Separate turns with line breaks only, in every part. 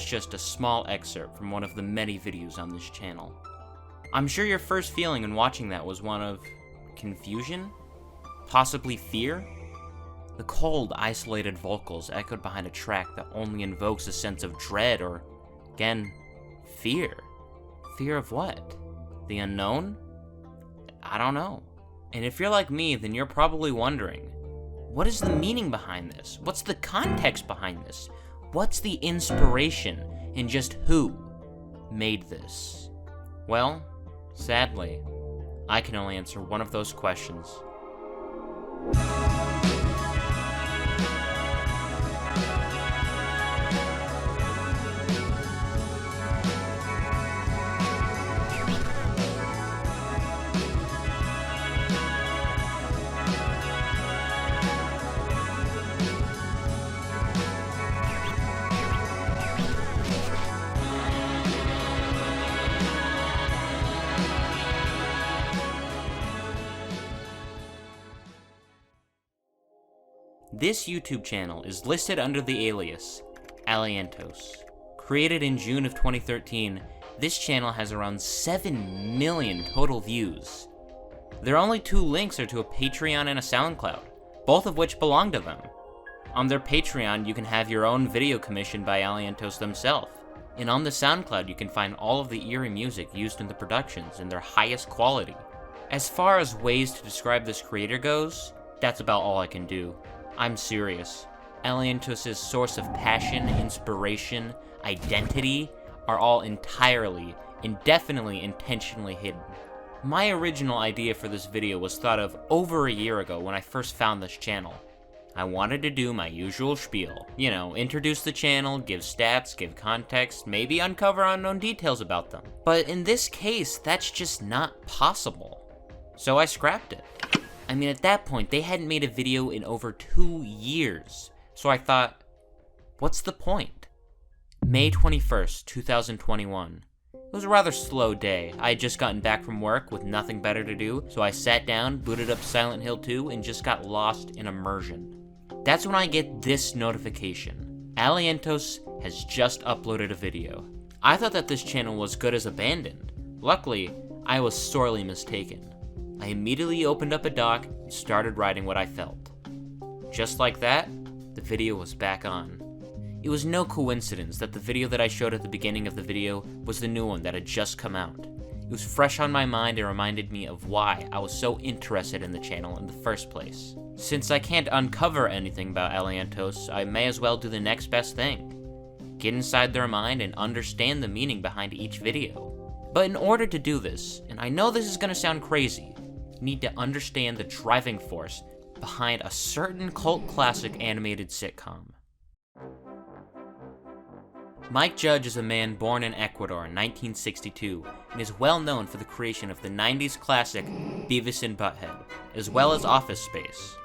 was just a small excerpt from one of the many videos on this channel. I'm sure your first feeling in watching that was one of confusion? Possibly fear? The cold, isolated vocals echoed behind a track that only invokes a sense of dread or, again, fear. Fear of what? The unknown? I don't know. And if you're like me, then you're probably wondering, what is the meaning behind this? What's the context behind this? What's the inspiration? And just who made this? Well, sadly, I can only answer one of those questions. This YouTube channel is listed under the alias Aliantos. Created in June of 2013, this channel has around 7 million total views. Their only two links are to a Patreon and a SoundCloud, both of which belong to them. On their Patreon, you can have your own video commissioned by Aliantos themselves, and on the SoundCloud you can find all of the eerie music used in the productions in their highest quality. As far as ways to describe this creator goes, that's about all I can do. I'm serious. Aliantos' source of passion, inspiration, identity are all entirely, indefinitely, intentionally hidden. My original idea for this video was thought of over a year ago when I first found this channel. I wanted to do my usual spiel. You know, introduce the channel, give stats, give context, maybe uncover unknown details about them. But in this case, that's just not possible. So I scrapped it. I mean, at that point, they hadn't made a video in over 2 years, so I thought, what's the point? May 21st, 2021. It was a rather slow day. I had just gotten back from work with nothing better to do, so I sat down, booted up Silent Hill 2, and just got lost in immersion. That's when I get this notification. Aliantos has just uploaded a video. I thought that this channel was good as abandoned. Luckily, I was sorely mistaken. I immediately opened up a doc and started writing what I felt. Just like that, the video was back on. It was no coincidence that the video that I showed at the beginning of the video was the new one that had just come out. It was fresh on my mind and reminded me of why I was so interested in the channel in the first place. Since I can't uncover anything about Aliantos, I may as well do the next best thing. Get inside their mind and understand the meaning behind each video. But in order to do this, and I know this is gonna sound crazy, need to understand the driving force behind a certain cult classic animated sitcom. Mike Judge is a man born in Ecuador in 1962 and is well known for the creation of the 90s classic Beavis and Butthead, as well as Office Space.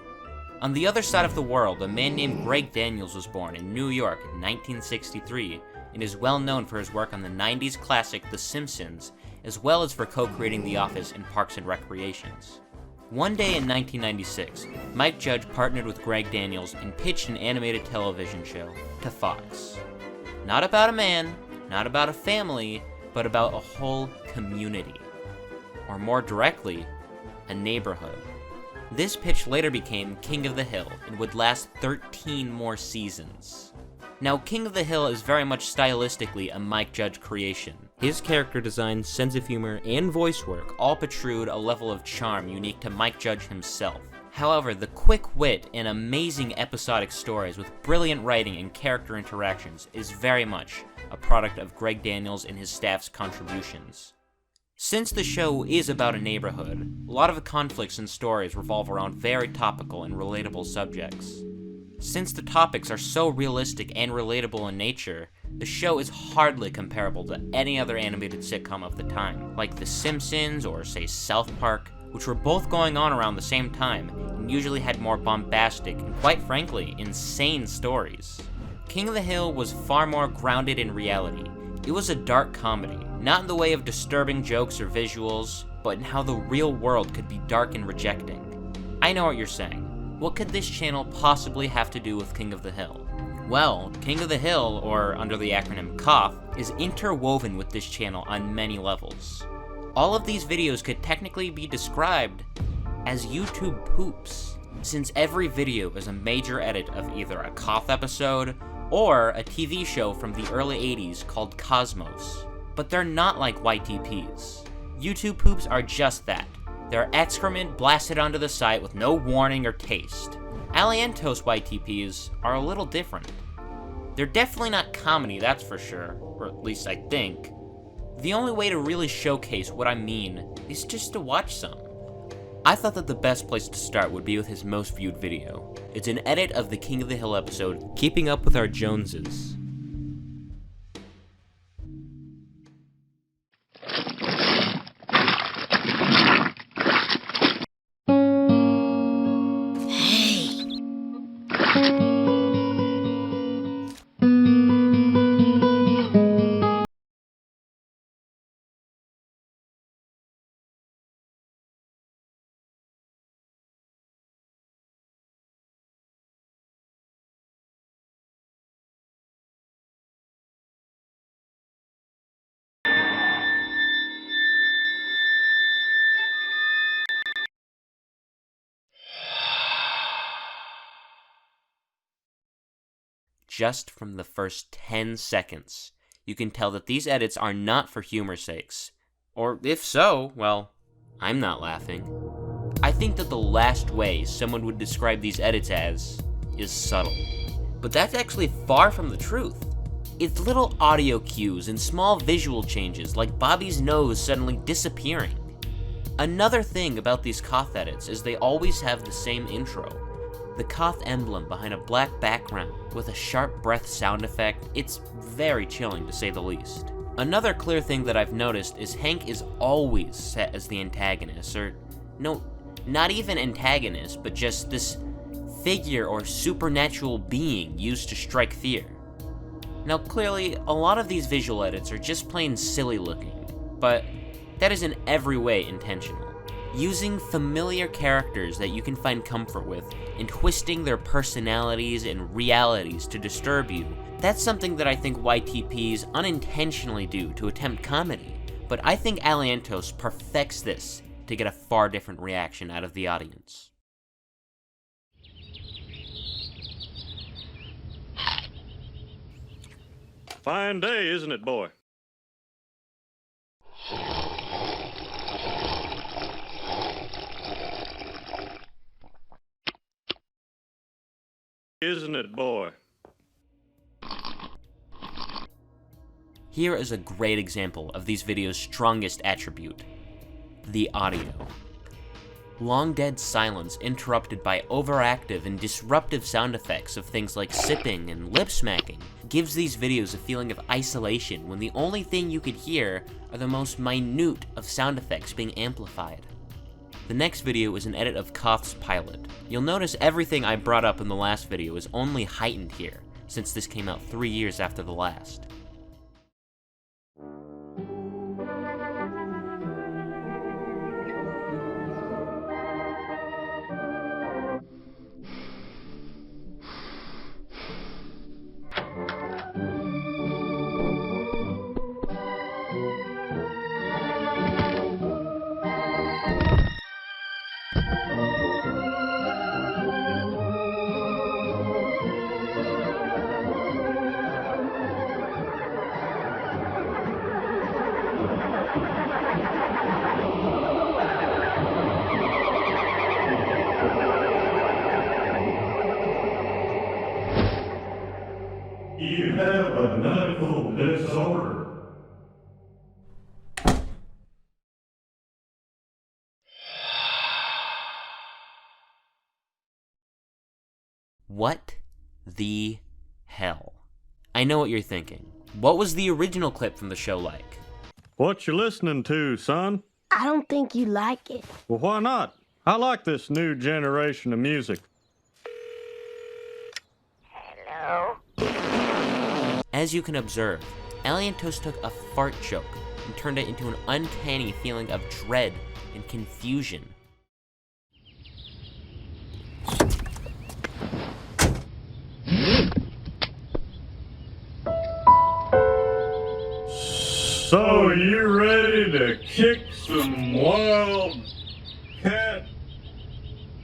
On the other side of the world, a man named Greg Daniels was born in New York in 1963 and is well known for his work on the 90s classic The Simpsons, as well as for co-creating The Office and Parks and Recreations. One day in 1996, Mike Judge partnered with Greg Daniels and pitched an animated television show to Fox. Not about a man, not about a family, but about a whole community. Or more directly, a neighborhood. This pitch later became King of the Hill and would last 13 more seasons. Now, King of the Hill is very much stylistically a Mike Judge creation. His character design, sense of humor, and voice work all protrude a level of charm unique to Mike Judge himself. However, the quick wit and amazing episodic stories with brilliant writing and character interactions is very much a product of Greg Daniels and his staff's contributions. Since the show is about a neighborhood, a lot of the conflicts and stories revolve around very topical and relatable subjects. Since the topics are so realistic and relatable in nature, the show is hardly comparable to any other animated sitcom of the time, like The Simpsons or, say, South Park, which were both going on around the same time and usually had more bombastic and, quite frankly, insane stories. King of the Hill was far more grounded in reality. It was a dark comedy, not in the way of disturbing jokes or visuals, but in how the real world could be dark and rejecting. I know what you're saying. What could this channel possibly have to do with King of the Hill? Well, King of the Hill, or under the acronym KOTH, is interwoven with this channel on many levels. All of these videos could technically be described as YouTube poops, since every video is a major edit of either a KOTH episode or a TV show from the early 80s called Cosmos. But they're not like YTPs. YouTube poops are just that. They're excrement blasted onto the site with no warning or taste. Alientos YTPs are a little different. They're definitely not comedy, that's for sure, or at least I think. The only way to really showcase what I mean is just to watch some. I thought that the best place to start would be with his most viewed video. It's an edit of the King of the Hill episode, Keeping Up With Our Joneses. Just from the first 10 seconds, you can tell that these edits are not for humor's sakes. Or if so, well, I'm not laughing. I think that the last way someone would describe these edits as is subtle. But that's actually far from the truth. It's little audio cues and small visual changes like Bobby's nose suddenly disappearing. Another thing about these KOTH edits is they always have the same intro. The KOTH emblem behind a black background with a sharp breath sound effect. It's very chilling to say the least. Another clear thing that I've noticed is Hank is always set as the antagonist, or no, not even antagonist, but just this figure or supernatural being used to strike fear. Now clearly, a lot of these visual edits are just plain silly looking, but that is in every way intentional. Using familiar characters that you can find comfort with and twisting their personalities and realities to disturb you, that's something that I think YTPs unintentionally do to attempt comedy, but I think Alientos perfects this to get a far different reaction out of the audience.
Fine day, isn't it, boy? Isn't it, boy?
Here is a great example of these videos' strongest attribute: the audio. Long dead silence interrupted by overactive and disruptive sound effects of things like sipping and lip smacking gives these videos a feeling of isolation when the only thing you could hear are the most minute of sound effects being amplified. The next video is an edit of KOTH's pilot. You'll notice everything I brought up in the last video is only heightened here, since this came out 3 years after the last.
You have a medical disorder.
What the hell? I know what you're thinking. What was the original clip from the show like?
What you listening to, son?
I don't think you like it.
Well, why not? I like this new generation of music.
Hello?
As you can observe, Alientos took a fart joke and turned it into an uncanny feeling of dread and confusion.
So you ready to kick some wild cat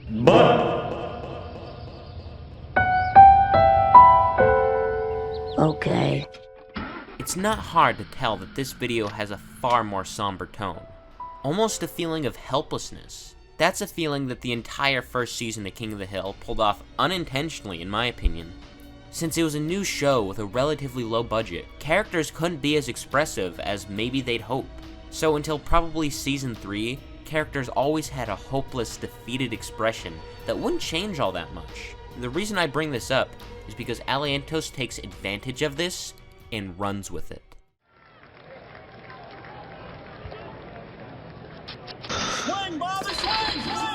butt?
Okay.
It's not hard to tell that this video has a far more somber tone. Almost a feeling of helplessness. That's a feeling that the entire first season of King of the Hill pulled off unintentionally, in my opinion. Since it was a new show with a relatively low budget, characters couldn't be as expressive as maybe they'd hope. So until probably season 3, characters always had a hopeless, defeated expression that wouldn't change all that much. The reason I bring this up is because Alientos takes advantage of this and runs with it.
Swing, Bobby, swing, swing!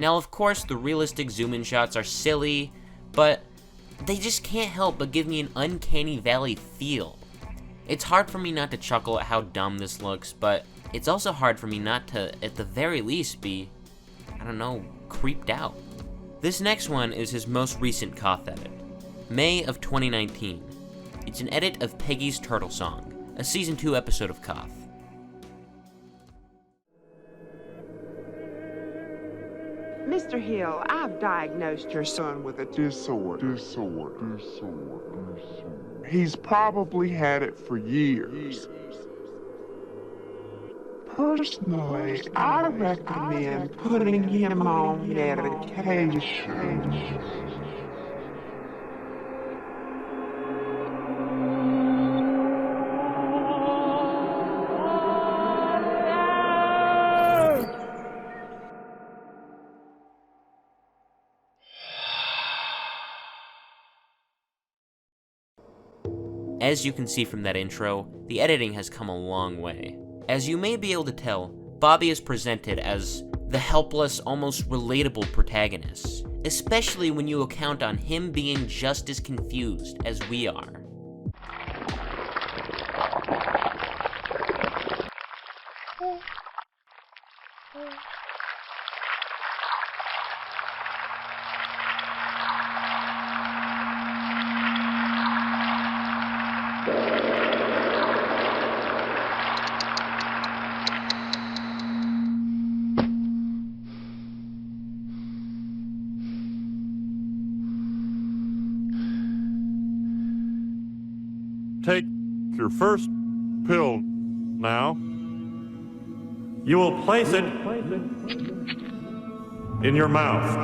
Now, of course, the realistic zoom-in shots are silly, but they just can't help but give me an uncanny valley feel. It's hard for me not to chuckle at how dumb this looks, but it's also hard for me not to, at the very least, be, I don't know, creeped out. This next one is his most recent Koth edit, May of 2019. It's an edit of Peggy's Turtle Song, a Season 2 episode of Koth.
Mr. Hill, I've diagnosed your son with a disorder. He's probably had it for years. Personally, I recommend putting him on medication.
As you can see from that intro, the editing has come a long way. As you may be able to tell, Bobby is presented as the helpless, almost relatable protagonist, especially when you account on him being just as confused as we are.
Take your first pill now. You will place it in your mouth.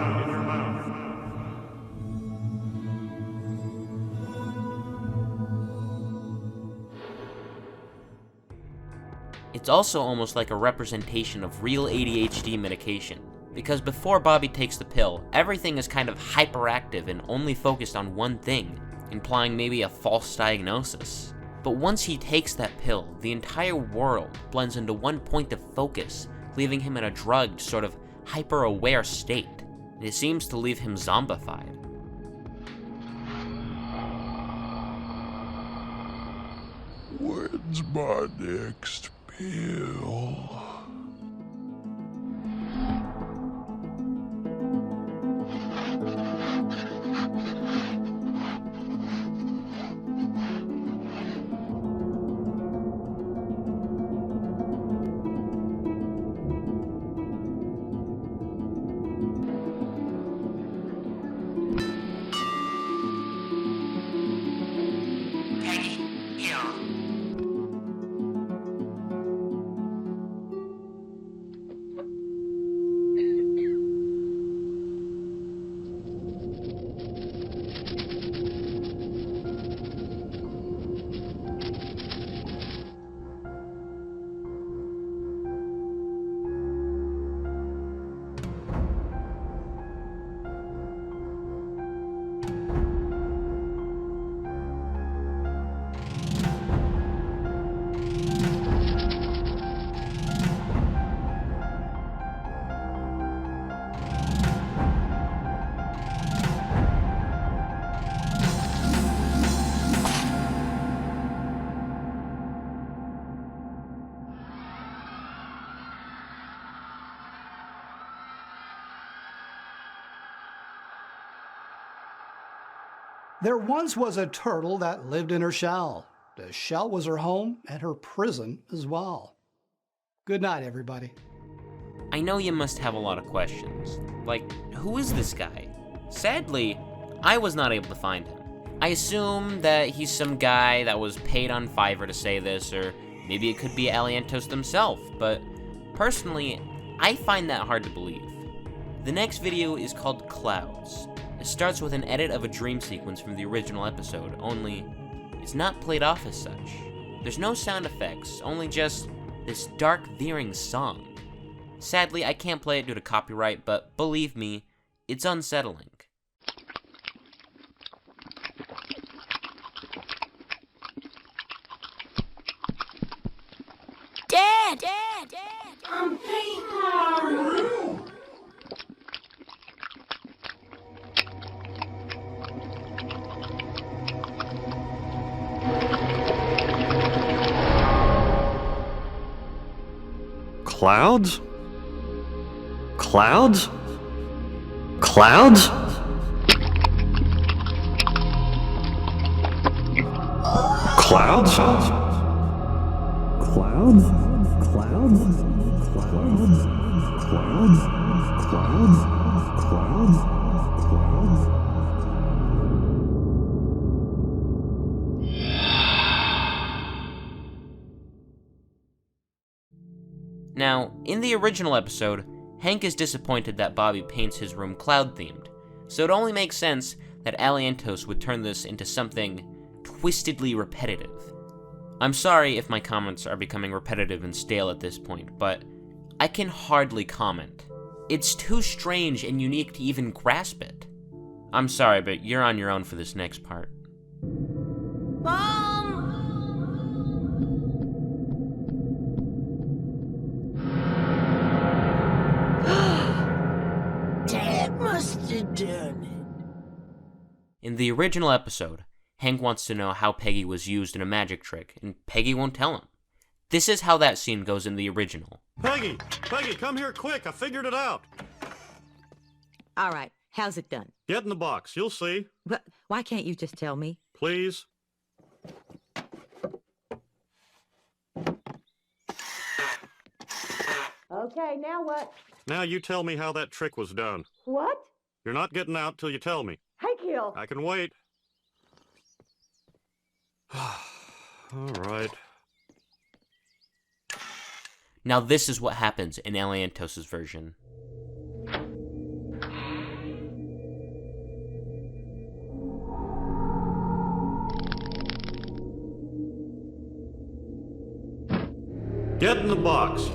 It's also almost like a representation of real ADHD medication, because before Bobby takes the pill, everything is kind of hyperactive and only focused on one thing, implying maybe a false diagnosis. But once he takes that pill, the entire world blends into one point of focus, leaving him in a drugged, sort of hyper-aware state. And it seems to leave him zombified.
When's my next pill?
There once was a turtle that lived in her shell. The shell was her home and her prison as well. Good night, everybody.
I know you must have a lot of questions. Like, who is this guy? Sadly, I was not able to find him. I assume that he's some guy that was paid on Fiverr to say this, or maybe it could be Alientos themselves, but personally, I find that hard to believe. The next video is called Clouds. It starts with an edit of a dream sequence from the original episode, only it's not played off as such. There's no sound effects, only just this dark, veering song. Sadly, I can't play it due to copyright, but believe me, it's unsettling.
Dad!
I'm painting our room.
Clouds? Clouds? Clouds? Clouds? Clouds? Clouds? Clouds? Clouds? Clouds? Clouds?
Now, in the original episode, Hank is disappointed that Bobby paints his room cloud-themed, so it only makes sense that Alientos would turn this into something twistedly repetitive. I'm sorry if my comments are becoming repetitive and stale at this point, but I can hardly comment. It's too strange and unique to even grasp it. I'm sorry, but you're on your own for this next part.
Dad must have done it.
In the original episode, Hank wants to know how Peggy was used in a magic trick, and Peggy won't tell him. This is how that scene goes in the original.
Peggy! Peggy, come here quick. I figured it out.
All right, how's it done?
Get in the box. You'll see.
But why can't you just tell me?
Please.
Okay, now what?
Now you tell me how that trick was done.
What?
You're not getting out till you tell me.
Hank Hill!
I can wait. All right.
Now this is what happens in Alientos' version.
Get in the box.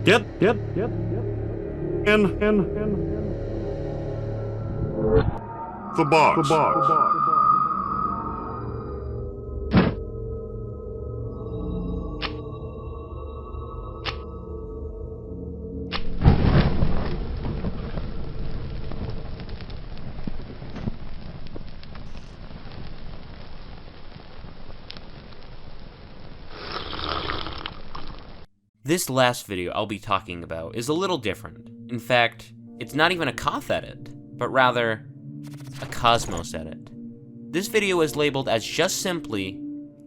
Get. In.
The box.
This last video I'll be talking about is a little different. In fact, it's not even a Koth edit, but rather a Cosmos edit. This video is labeled as just simply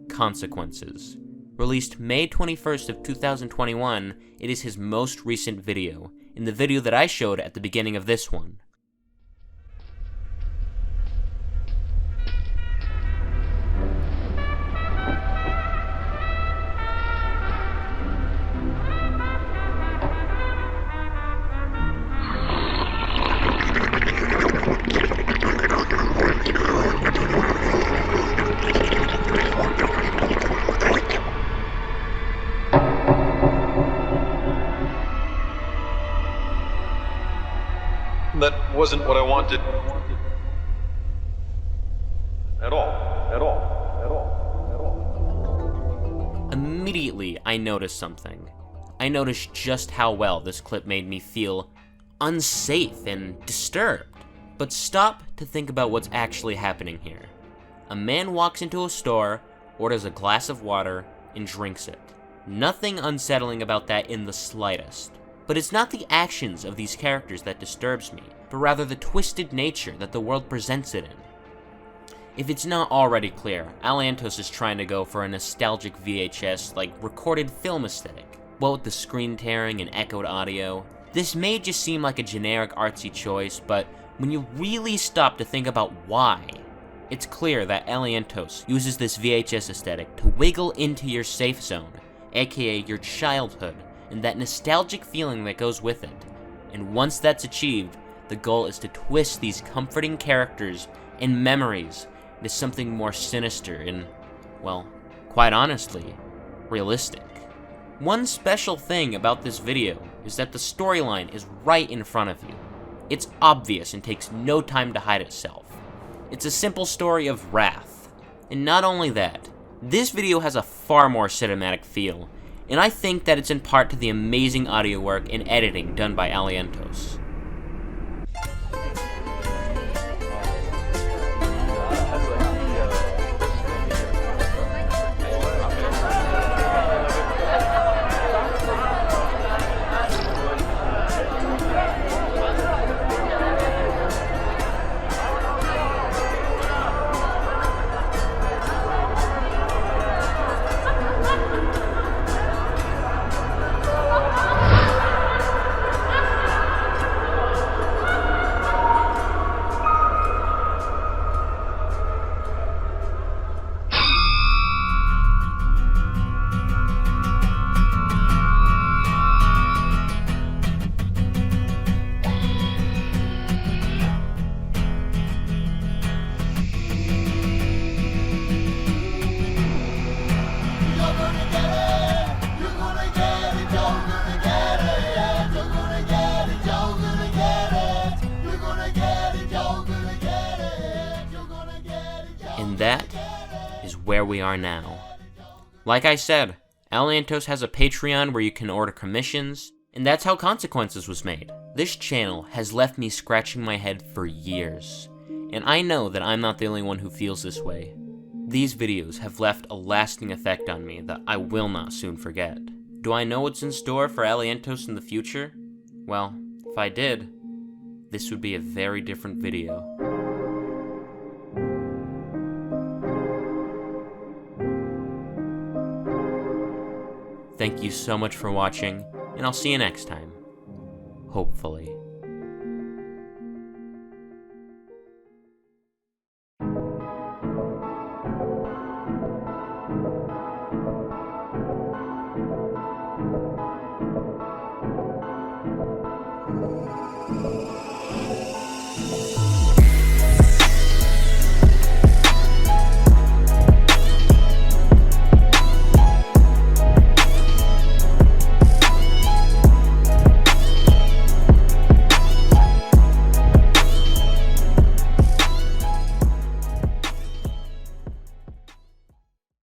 Consequences. Released May 21st of 2021, it is his most recent video, in the video that I showed at the beginning of this one.
That wasn't what I wanted. At all.
Immediately, I noticed something. I noticed just how well this clip made me feel unsafe and disturbed. But stop to think about what's actually happening here. A man walks into a store, orders a glass of water, and drinks it. Nothing unsettling about that in the slightest. But it's not the actions of these characters that disturbs me, but rather the twisted nature that the world presents it in. If it's not already clear, Aliantos is trying to go for a nostalgic VHS, like recorded film aesthetic. What with the screen tearing and echoed audio, this may just seem like a generic artsy choice, but when you really stop to think about why, it's clear that Aliantos uses this VHS aesthetic to wiggle into your safe zone, aka your childhood, and that nostalgic feeling that goes with it. And once that's achieved, the goal is to twist these comforting characters and memories into something more sinister and, well, quite honestly, realistic. One special thing about this video is that the storyline is right in front of you. It's obvious and takes no time to hide itself. It's a simple story of wrath. And not only that, this video has a far more cinematic feel, and I think that it's in part to the amazing audio work and editing done by Aliantos. And that is where we are now. Like I said, Aliantos has a Patreon where you can order commissions, and that's how Consequences was made. This channel has left me scratching my head for years, and I know that I'm not the only one who feels this way. These videos have left a lasting effect on me that I will not soon forget. Do I know what's in store for Aliantos in the future? Well, if I did, this would be a very different video. Thank you so much for watching, and I'll see you next time. Hopefully.